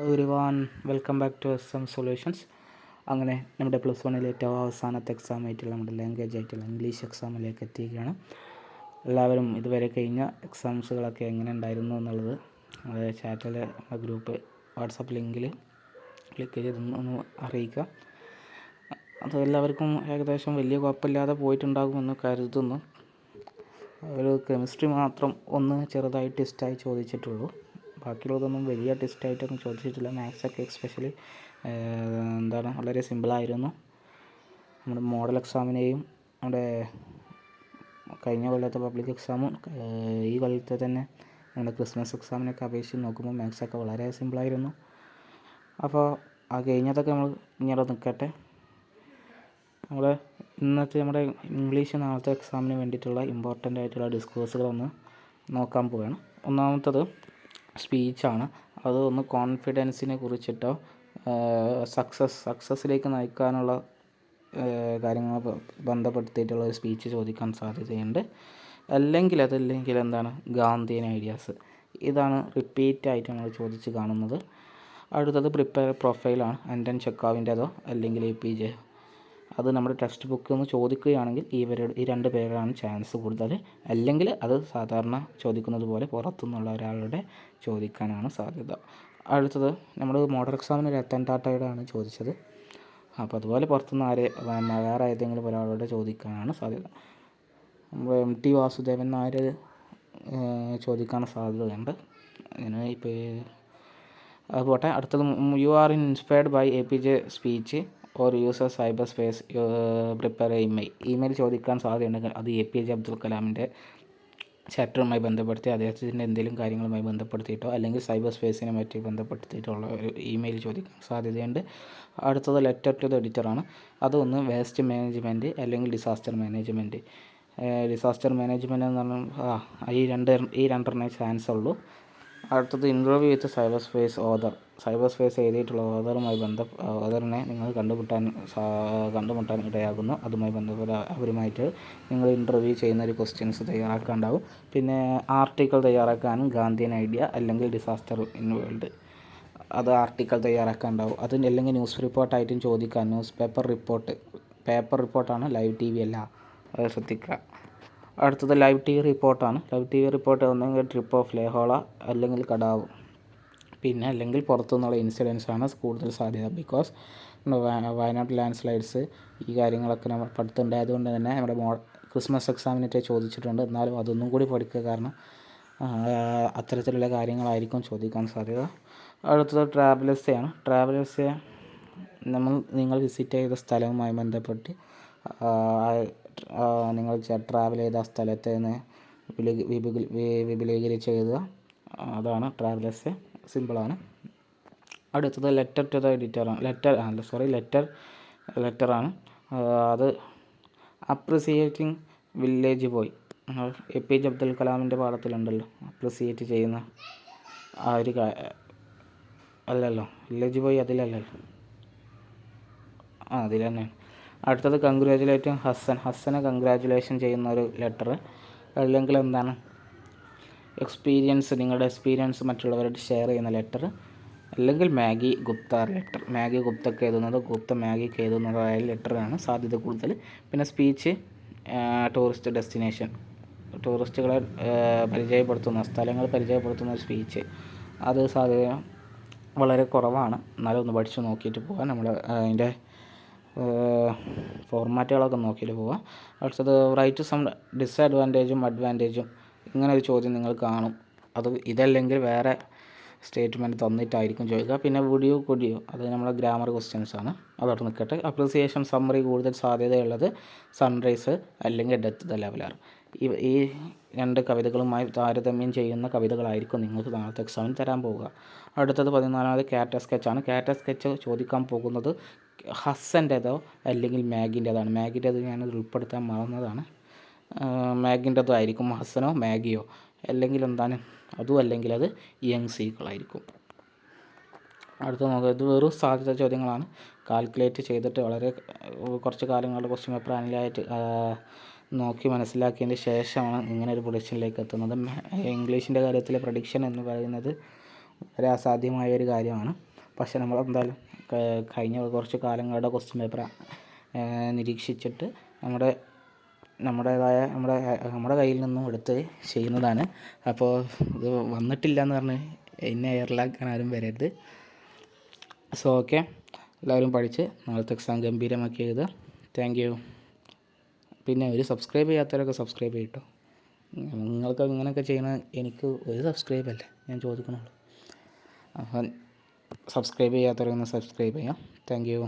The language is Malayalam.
Everyone, welcome back to S M solutions. അങ്ങനെ നമ്മുടെ +1 ഏറ്റവും അവസാനത്തെ എക്സാം ആയിട്ടുള്ള നമ്മുടെ ലാംഗ്വേജ് ആയിട്ടുള്ള ഇംഗ്ലീഷ് എക്സാമിലേക്ക് എത്തിയിരിക്കുകയാണ്. എല്ലാവരും ഇതുവരെ കഴിഞ്ഞ എക്സാംസുകളൊക്കെ എങ്ങനെ ഉണ്ടായിരുന്നു എന്നുള്ളത് ചാറ്റിൽ ഗ്രൂപ്പ് വാട്സപ്പ് ലിങ്കിൽ ക്ലിക്ക് ചെയ്തൊന്ന് അറിയിക്കുക. അത് എല്ലാവർക്കും ഏകദേശം വലിയ കുഴപ്പമില്ലാതെ പോയിട്ടുണ്ടാകുമെന്ന് കരുതുന്നു. ഒരു കെമിസ്ട്രി മാത്രം ഒന്ന് ചെറുതായി ടെസ്റ്റായി ചോദിച്ചിട്ടുള്ളൂ. ബാക്കിയുള്ളതൊന്നും വലിയ ടെസ്റ്റായിട്ടൊന്നും ചോദിച്ചിട്ടില്ല. മാത്സൊക്കെ എക്സ്പെഷ്യലി വളരെ സിമ്പിളായിരുന്നു. നമ്മുടെ മോഡൽ എക്സാമിനെയും നമ്മുടെ കഴിഞ്ഞ കൊല്ലത്തെ പബ്ലിക് എക്സാമും ഈ കൊല്ലത്തെ തന്നെ നമ്മുടെ ക്രിസ്മസ് എക്സാമിനൊക്കെ അപേക്ഷിച്ച് നോക്കുമ്പോൾ മാത്സൊക്കെ വളരെ സിമ്പിളായിരുന്നു. അപ്പോൾ ആ കഴിഞ്ഞതൊക്കെ നമ്മൾ ഇങ്ങനെ നിൽക്കട്ടെ. ഇന്നത്തെ നമ്മുടെ ഇംഗ്ലീഷ് നാളത്തെ എക്സാമിന് വേണ്ടിയിട്ടുള്ള ഇമ്പോർട്ടൻ്റ് ആയിട്ടുള്ള ഡിസ്കോഴ്സുകളൊന്ന് നോക്കാൻ പോവുകയാണ്. ഒന്നാമത്തത് സ്പീച്ചാണ്. അത് ഒന്ന് കോൺഫിഡൻസിനെ കുറിച്ചിട്ടോ സക്സസ്സിലേക്ക് നയിക്കാനുള്ള കാര്യങ്ങൾ ബന്ധപ്പെടുത്തിയിട്ടുള്ള ഒരു സ്പീച്ച് ചോദിക്കാൻ സാധ്യതയുണ്ട്. അതല്ലെങ്കിൽ എന്താണ് ഗാന്ധിയൻ ഐഡിയാസ്. ഇതാണ് റിപ്പീറ്റായിട്ട് നമ്മൾ ചോദിച്ച് കാണുന്നത്. അടുത്തത് പ്രിപ്പയർ പ്രൊഫൈലാണ്. ആൻ്റൺ ചെക്കോവിൻ്റെതോ അല്ലെങ്കിൽ APJ. അത് നമ്മുടെ ടെക്സ്റ്റ് ബുക്കിൽ നിന്ന് ചോദിക്കുകയാണെങ്കിൽ ഈ രണ്ട് പേരാണ് ചാൻസ് കൂടുതൽ. അല്ലെങ്കിൽ അത് സാധാരണ ചോദിക്കുന്നത് പോലെ പുറത്തുനിന്നുള്ള ഒരാളുടെ ചോദിക്കാനാണ് സാധ്യത. അടുത്തത് നമ്മൾ മോഡൽ എക്സാമിന് രത്തൻ ടാറ്റയുടെയാണ് ചോദിച്ചത്. അപ്പോൾ അതുപോലെ പുറത്തുനിന്ന് വേറെ ഏതെങ്കിലും ഒരാളുടെ ചോദിക്കാനാണ് സാധ്യത. MT വാസുദേവൻ നായർ ചോദിക്കാൻ സാധ്യതയുണ്ട്. അങ്ങനെ ഇപ്പോൾ അതുപോട്ടെ. അടുത്തത് you are inspired by APJ speech or use cyber space prepare email ചോദിക്കാൻ സാധ്യതയുണ്ടെങ്കിൽ അത് APJ അബ്ദുൽ കലാമിൻ്റെ ചാപ്റ്ററുമായി ബന്ധപ്പെടുത്തി അദ്ദേഹത്തിൻ്റെ എന്തെങ്കിലും കാര്യങ്ങളുമായി ബന്ധപ്പെടുത്തിയിട്ടോ അല്ലെങ്കിൽ സൈബർ സ്പേസിനെ പറ്റി ബന്ധപ്പെടുത്തിയിട്ടുള്ള ഒരു ഇമെയിൽ ചോദിക്കാൻ സാധ്യതയുണ്ട്. അടുത്തത് ലെറ്റർ ടു ദ എഡിറ്ററാണ്. അതൊന്ന് വേസ്റ്റ് മാനേജ്മെൻറ്റ് അല്ലെങ്കിൽ ഡിസാസ്റ്റർ മാനേജ്മെൻറ്റ്. ഡിസാസ്റ്റർ മാനേജ്മെൻറ്റ് എന്ന് പറഞ്ഞാൽ ഈ രണ്ടെണ്ണേ ചാൻസ് ഉള്ളൂ. അടുത്തത് interview with cyber space author. Cyber space എഴുതിയിട്ടുള്ള ഓതറിനെ നിങ്ങൾ കണ്ടുമുട്ടാൻ ഇടയാകുന്നു. അതുമായി ബന്ധപ്പെട്ട അവരുമായിട്ട് നിങ്ങൾ ഇൻ്റർവ്യൂ ചെയ്യുന്ന ഒരു ക്വസ്റ്റ്യൻസ് തയ്യാറാക്കാനുണ്ടാവും. പിന്നെ ആർട്ടിക്കിൾ തയ്യാറാക്കാനും ഗാന്ധിയൻ ഐഡിയ അല്ലെങ്കിൽ ഡിസാസ്റ്റർ ഇൻ വേൾഡ് അത് ആർട്ടിക്കിൾ തയ്യാറാക്കാനുണ്ടാവും. അത് അല്ലെങ്കിൽ ന്യൂസ് റിപ്പോർട്ടായിട്ടും ചോദിക്കാം. പേപ്പർ റിപ്പോർട്ടാണ്, ലൈവ് TV അല്ല. അത് ശ്രദ്ധിക്കുക. അടുത്തത് ലൈവ് TV റിപ്പോർട്ടാണ്. ലൈവ് TV റിപ്പോർട്ട് ഒന്നെങ്കിൽ ട്രിപ്പ് ഓഫ് ലേഹോള അല്ലെങ്കിൽ കടാവ്. പിന്നെ അല്ലെങ്കിൽ പുറത്തുനിന്നുള്ള ഇൻസിഡൻസാണ് കൂടുതൽ സാധ്യത. ബിക്കോസ് വയനാട് ലാൻഡ് സ്ലൈഡ്സ് ഈ കാര്യങ്ങളൊക്കെ നമ്മൾ പഠിത്തമുണ്ടായതുകൊണ്ട് തന്നെ നമ്മുടെ ക്രിസ്മസ് എക്സാമിനൊക്കെ ചോദിച്ചിട്ടുണ്ട്. എന്നാലും അതൊന്നും കൂടി പഠിക്കുക. കാരണം അത്തരത്തിലുള്ള കാര്യങ്ങളായിരിക്കും ചോദിക്കാൻ സാധ്യത. അടുത്തത് ട്രാവൽ എസ്സേയാണ്. ട്രാവൽ എസ്സേ നിങ്ങൾ വിസിറ്റ് ചെയ്ത സ്ഥലവുമായി ബന്ധപ്പെട്ട് നിങ്ങൾ ട്രാവൽ ചെയ്ത സ്ഥലത്തെ വിപുലീകരിച്ച് എഴുതുക. അതാണ് ട്രാവൽ എസ്സേ. സിമ്പിളാണ്. അടുത്തത് ലെറ്റർ ടു ദ എഡിറ്ററാണ്. ലെറ്ററാണ്. അത് appreciating village boy. APJ Abdul കലാമിൻ്റെ പാഠത്തിലുണ്ടല്ലോ അപ്രിസിയേറ്റ് ചെയ്യുന്ന ആ ഒരു അല്ലല്ലോ, വില്ലേജ് ബോയ് അതിലല്ലല്ലോ, അതിൽ തന്നെയാണ്. അടുത്തത് കൺഗ്രാജുലേറ്റിംഗ് ഹസ്സനെ കൺഗ്രാജുലേഷൻ ചെയ്യുന്ന ഒരു ലെറ്റർ. അല്ലെങ്കിൽ എന്താണ് നിങ്ങളുടെ എക്സ്പീരിയൻസ് മറ്റുള്ളവരോട് ഷെയർ ചെയ്യുന്ന ലെറ്റർ. അല്ലെങ്കിൽ മാഗി ഗുപ്തക്ക് എഴുതുന്നതോ മാഗിക്ക് എഴുതുന്നതായ ലെറ്ററാണ് സാധ്യത കൂടുതൽ. പിന്നെ സ്പീച്ച് ടൂറിസ്റ്റ് ഡെസ്റ്റിനേഷൻ, ടൂറിസ്റ്റുകളെ സ്ഥലങ്ങൾ പരിചയപ്പെടുത്തുന്ന സ്പീച്ച്, അത് സാധ്യത വളരെ കുറവാണ്. എന്നാലും ഒന്ന് പഠിച്ചു നോക്കിയിട്ട് പോകാം. നമ്മൾ അതിൻ്റെ ഫോർമാറ്റുകളൊക്കെ നോക്കിയിട്ട് പോവുക. അടുത്തത് റൈറ്റ് സം ഡിസഡ്വാൻറ്റേജും അഡ്വാൻറ്റേജും. ഇങ്ങനെ ഒരു ചോദ്യം നിങ്ങൾ കാണും. ഇതല്ലെങ്കിൽ വേറെ സ്റ്റേറ്റ്മെൻറ്റ് തന്നിട്ടായിരിക്കും ചോദിക്കുക. പിന്നെ കുഡിയോ അത് നമ്മുടെ ഗ്രാമർ ക്വസ്റ്റ്യൻസാണ്. അതവിടെ നിൽക്കട്ടെ. അപ്രിസിയേഷൻ സമ്മറി കൂടുതൽ സാധ്യതയുള്ളത് സൺറൈസ് അല്ലെങ്കിൽ ഡെത്ത് ദ ലെവലർ. ഈ രണ്ട് കവിതകളുമായി താരതമ്യം ചെയ്യുന്ന കവിതകളായിരിക്കും നിങ്ങൾക്ക് നാളത്തെ എക്സാമിന് തരാൻ പോവുക. അടുത്തത് 14ാമത് ക്യാരക്ടർ സ്കെച്ചാണ്. ക്യാരക്ടർ സ്കെച്ച് ചോദിക്കാൻ പോകുന്നത് ഹസ്സൻ്റെതോ അല്ലെങ്കിൽ മാഗിൻ്റെതാണ്. മാഗിൻ്റെത് ഞാനത് ഉൾപ്പെടുത്താൻ മറന്നതാണ്. മാഗിൻ്റെതോ ആയിരിക്കും, ഹസ്സനോ മാഗിയോ. അല്ലെങ്കിൽ അല്ലെങ്കിൽ അത് യങ് സീക്കളായിരിക്കും. അടുത്ത നോക്കുക. ഇത് വെറും സാധ്യത ചോദ്യങ്ങളാണ്. കാൽക്കുലേറ്റ് ചെയ്തിട്ട് കുറച്ച് കാലങ്ങളുടെ ക്വസ്റ്റ്യൻ പേപ്പർ അനലായിട്ട് നോക്കി മനസ്സിലാക്കിയതിന് ശേഷമാണ് ഇങ്ങനെ ഒരു പ്രൊഡിക്ഷനിലേക്ക് എത്തുന്നത്. ഇംഗ്ലീഷിൻ്റെ കാര്യത്തിലെ പ്രൊഡിക്ഷൻ എന്ന് പറയുന്നത് വളരെ അസാധ്യമായ ഒരു കാര്യമാണ്. പക്ഷേ നമ്മളെന്തായാലും കഴിഞ്ഞ കുറച്ച് കാലങ്ങളുടെ ക്വസ്റ്റ്യൻ പേപ്പർ നിരീക്ഷിച്ചിട്ട് നമ്മുടെ കയ്യിൽ നിന്നും എടുത്ത് ചെയ്യുന്നതാണ്. അപ്പോൾ ഇത് വന്നിട്ടില്ല എന്ന് പറഞ്ഞ് എന്നെ എയറിലാക്കാൻ ആരും വരരുത്. സോ ഓക്കെ, എല്ലാവരും പഠിച്ച് നാളത്തെ എക്സാം ഗംഭീരമാക്കി എഴുതുക. Thank you. പിന്നെ ഒരു സബ്സ്ക്രൈബ് ചെയ്യാത്തവരൊക്കെ സബ്സ്ക്രൈബ് ചെയ്യട്ടോ. നിങ്ങൾക്ക് ഇങ്ങനെയൊക്കെ ചെയ്യണ എനിക്ക് ഒരു സബ്സ്ക്രൈബല്ലേ ഞാൻ ചോദിക്കണുള്ളൂ. അപ്പം സബ്സ്ക്രൈബ് ചെയ്യാത്തവരൊന്ന് സബ്സ്ക്രൈബ് ചെയ്യാം. Thank you.